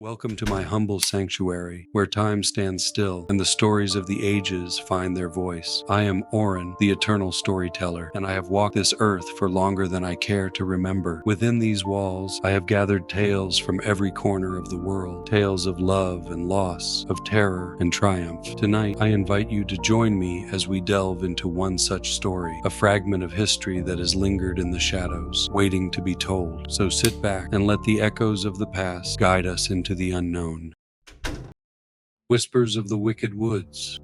Welcome to my humble sanctuary, where time stands still and the stories of the ages find their voice. I am Oren, the eternal storyteller, and I have walked this earth for longer than I care to remember. Within these walls, I have gathered tales from every corner of the world, tales of love and loss, of terror and triumph. Tonight, I invite you to join me as we delve into one such story, a fragment of history that has lingered in the shadows, waiting to be told. So sit back and let the echoes of the past guide us into the unknown. Whispers of the Wicked Woods.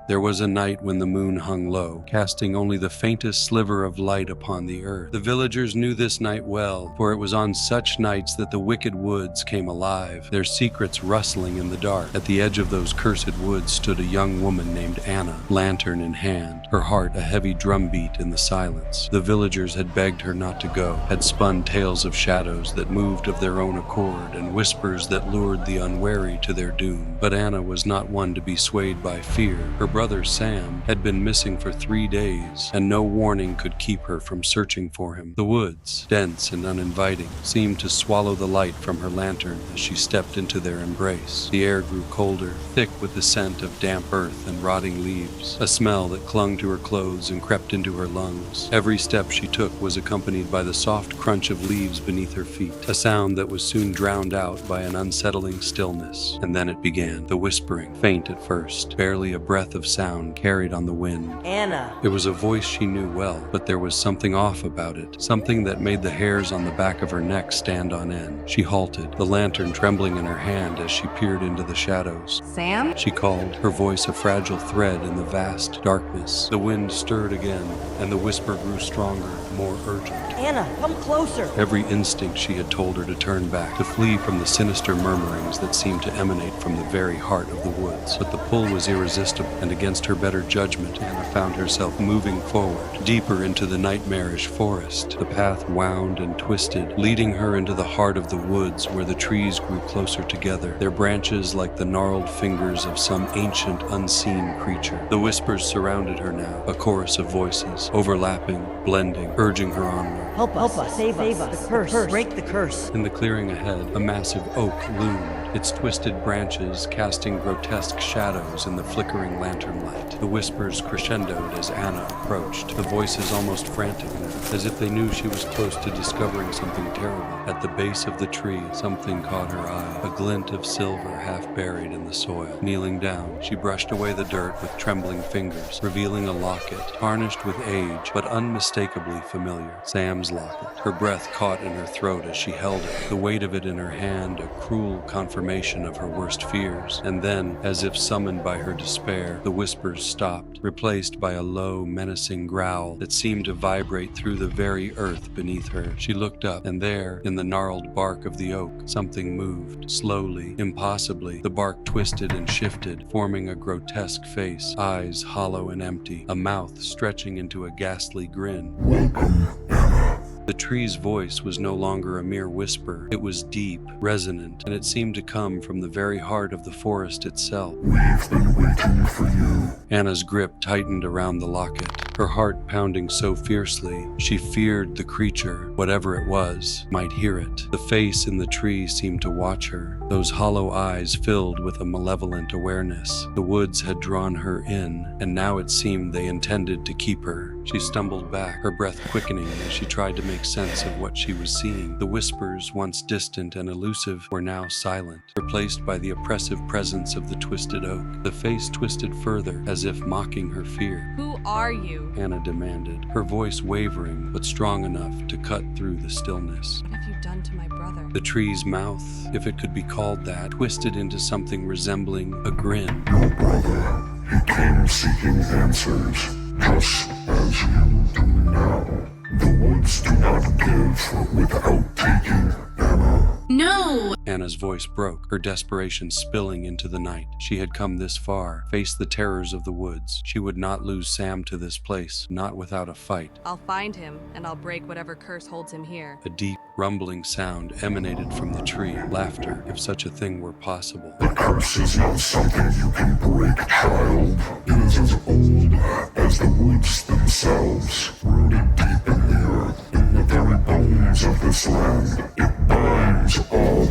There was a night when the moon hung low, casting only the faintest sliver of light upon the earth. The villagers knew this night well, for it was on such nights that the wicked woods came alive, their secrets rustling in the dark. At the edge of those cursed woods stood a young woman named Anna, lantern in hand, her heart a heavy drumbeat in the silence. The villagers had begged her not to go, had spun tales of shadows that moved of their own accord and whispers that lured the unwary to their doom. But Anna was not one to be swayed by fear. Her brother Sam had been missing for 3 days, and no warning could keep her from searching for him. The woods, dense and uninviting, seemed to swallow the light from her lantern as she stepped into their embrace. The air grew colder, thick with the scent of damp earth and rotting leaves, a smell that clung to her clothes and crept into her lungs. Every step she took was accompanied by the soft crunch of leaves beneath her feet, a sound that was soon drowned out by an unsettling stillness. And then it began, the whispering, faint at first, barely a breath of sound carried on the wind. Anna! It was a voice she knew well, but there was something off about it, something that made the hairs on the back of her neck stand on end. She halted, the lantern trembling in her hand as she peered into the shadows. Sam? She called, her voice a fragile thread in the vast darkness. The wind stirred again, and the whisper grew stronger, more urgent. Anna, come closer! Every instinct she had told her to turn back, to flee from the sinister murmurings that seemed to emanate from the very heart of the woods. But the pull was irresistible, and against her better judgment, Anna found herself moving forward, deeper into the nightmarish forest. The path wound and twisted, leading her into the heart of the woods where the trees grew closer together, their branches like the gnarled fingers of some ancient, unseen creature. The whispers surrounded her now, a chorus of voices, overlapping, blending, urging her onward. Help us, save us, the curse, break the curse. In the clearing ahead, a massive oak loomed, its twisted branches casting grotesque shadows in the flickering lantern light. The whispers crescendoed as Anna approached, the voices almost frantic now, as if they knew she was close to discovering something terrible. At the base of the tree, something caught her eye, a glint of silver half buried in the soil. Kneeling down, she brushed away the dirt with trembling fingers, revealing a locket, tarnished with age, but unmistakably familiar. Sam's locket. Her breath caught in her throat as she held it, the weight of it in her hand a cruel confirmation of her worst fears. And then, as if summoned by her despair, the whispers stopped, replaced by a low, menacing growl that seemed to vibrate through the very earth beneath her. She looked up, and there, in the gnarled bark of the oak, something moved. Slowly, impossibly, the bark twisted and shifted, forming a grotesque face, eyes hollow and empty, a mouth stretching into a ghastly grin. Welcome, Anna. The tree's voice was no longer a mere whisper. It was deep, resonant, and it seemed to come from the very heart of the forest itself. We've been waiting for you. Anna's grip tightened around the locket, her heart pounding so fiercely she feared the creature, whatever it was, might hear it. The face in the tree seemed to watch her, those hollow eyes filled with a malevolent awareness. The woods had drawn her in, and now it seemed they intended to keep her. She stumbled back, her breath quickening as she tried to make sense of what she was seeing. The whispers, once distant and elusive, were now silent, replaced by the oppressive presence of the twisted oak. The face twisted further, as if mocking her fear. Who are you? Anna demanded, her voice wavering, but strong enough to cut through the stillness. What have you done to my brother? The tree's mouth, if it could be called that, twisted into something resembling a grin. Your brother, he came seeking answers, just as you do now. The woods do not give without taking, Anna. No! Anna's voice broke, her desperation spilling into the night. She had come this far, faced the terrors of the woods. She would not lose Sam to this place, not without a fight. I'll find him, and I'll break whatever curse holds him here. A deep, rumbling sound emanated from the tree, laughter, if such a thing were possible. The curse is not something you can break, child. It is as old as the woods themselves, rooted deep in the earth, in the very bones of this land. It binds all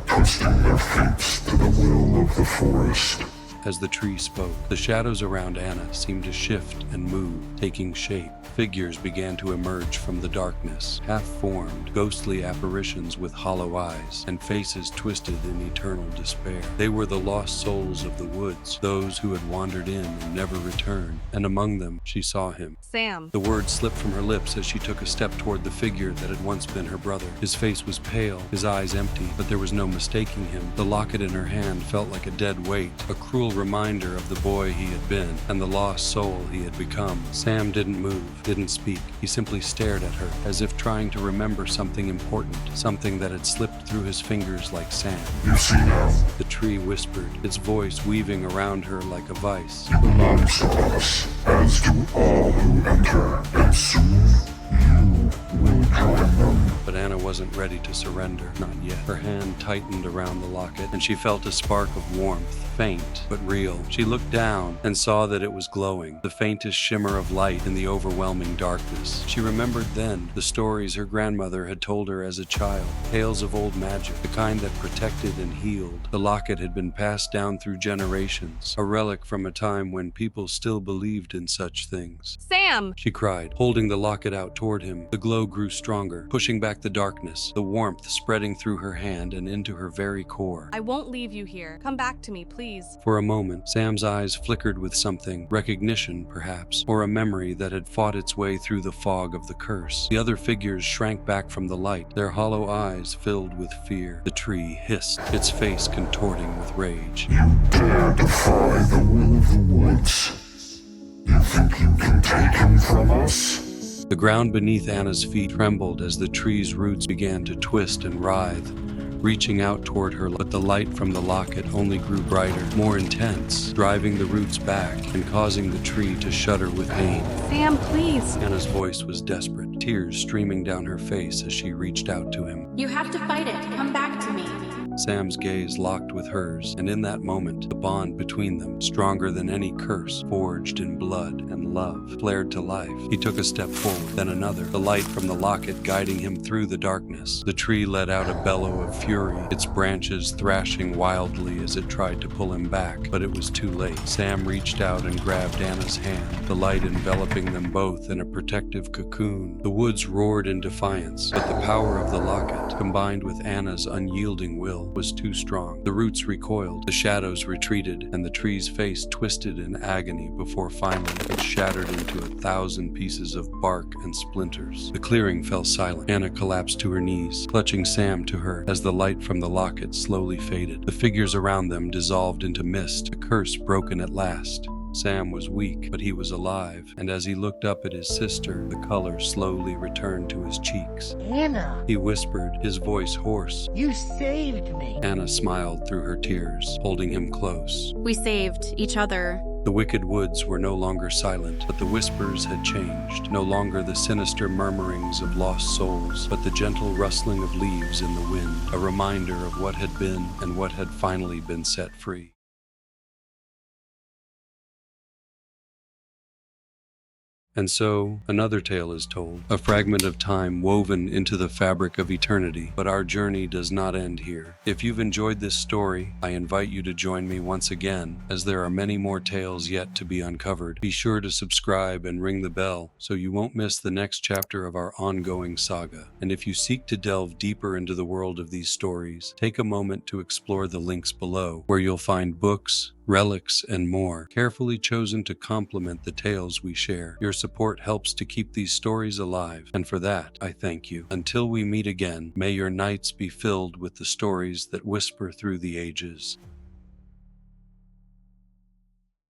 trusting their fates to the will of the forest. As the tree spoke, the shadows around Anna seemed to shift and move, taking shape. Figures began to emerge from the darkness, half-formed, ghostly apparitions with hollow eyes and faces twisted in eternal despair. They were the lost souls of the woods, those who had wandered in and never returned, and among them she saw him. Sam. The words slipped from her lips as she took a step toward the figure that had once been her brother. His face was pale, his eyes empty, but there was no mistaking him. The locket in her hand felt like a dead weight, a cruel reminder of the boy he had been and the lost soul he had become. Sam didn't move, didn't speak. He simply stared at her, as if trying to remember something important, something that had slipped through his fingers like sand. You see now, The tree whispered, its voice weaving around her like a vice. it belongs to us, as do all who enter, and soon you will join them. But Anna wasn't ready to surrender, not yet. Her hand tightened around the locket, and she felt a spark of warmth, faint but real. She looked down and saw that it was glowing, the faintest shimmer of light in the overwhelming darkness. She remembered then the stories her grandmother had told her as a child, tales of old magic, the kind that protected and healed. The locket had been passed down through generations, a relic from a time when people still believed in such things. Sam! She cried, holding the locket out toward him. The glow grew stronger, pushing back the darkness, the warmth spreading through her hand and into her very core. I won't leave you here. Come back to me, please. For a moment, Sam's eyes flickered with something, recognition perhaps, or a memory that had fought its way through the fog of the curse. The other figures shrank back from the light, their hollow eyes filled with fear. The tree hissed, its face contorting with rage. You dare defy the will of the woods. You think you can take him from us? The ground beneath Anna's feet trembled as the tree's roots began to twist and writhe, reaching out toward her, but the light from the locket only grew brighter, more intense, driving the roots back and causing the tree to shudder with pain. Sam, please. Anna's voice was desperate, tears streaming down her face as she reached out to him. You have to fight it. Come back to me. Sam's gaze locked with hers, and in that moment, the bond between them, stronger than any curse, forged in blood and love, flared to life. He took a step forward, then another, the light from the locket guiding him through the darkness. The tree let out a bellow of fury, its branches thrashing wildly as it tried to pull him back, but it was too late. Sam reached out and grabbed Anna's hand, the light enveloping them both in a protective cocoon. The woods roared in defiance, but the power of the locket, combined with Anna's unyielding will, was too strong. The roots recoiled, the shadows retreated, and the tree's face twisted in agony before finally it shattered into 1,000 pieces of bark and splinters. The clearing fell silent. Anna collapsed to her knees, clutching Sam to her as the light from the locket slowly faded. The figures around them dissolved into mist, the curse broken at last. Sam was weak, but he was alive, and as he looked up at his sister, the color slowly returned to his cheeks. Anna, He whispered, his voice hoarse. you saved me. Anna smiled through her tears, holding him close. We saved each other. The wicked woods were no longer silent, but the whispers had changed. No longer the sinister murmurings of lost souls, but the gentle rustling of leaves in the wind, a reminder of what had been and what had finally been set free. And so, another tale is told, a fragment of time woven into the fabric of eternity. But our journey does not end here. If you've enjoyed this story, I invite you to join me once again, as there are many more tales yet to be uncovered. Be sure to subscribe and ring the bell so you won't miss the next chapter of our ongoing saga. And if you seek to delve deeper into the world of these stories, take a moment to explore the links below, where you'll find books, relics, and more, carefully chosen to complement the tales we share. Your support helps to keep these stories alive, and for that, I thank you. Until we meet again, may your nights be filled with the stories that whisper through the ages.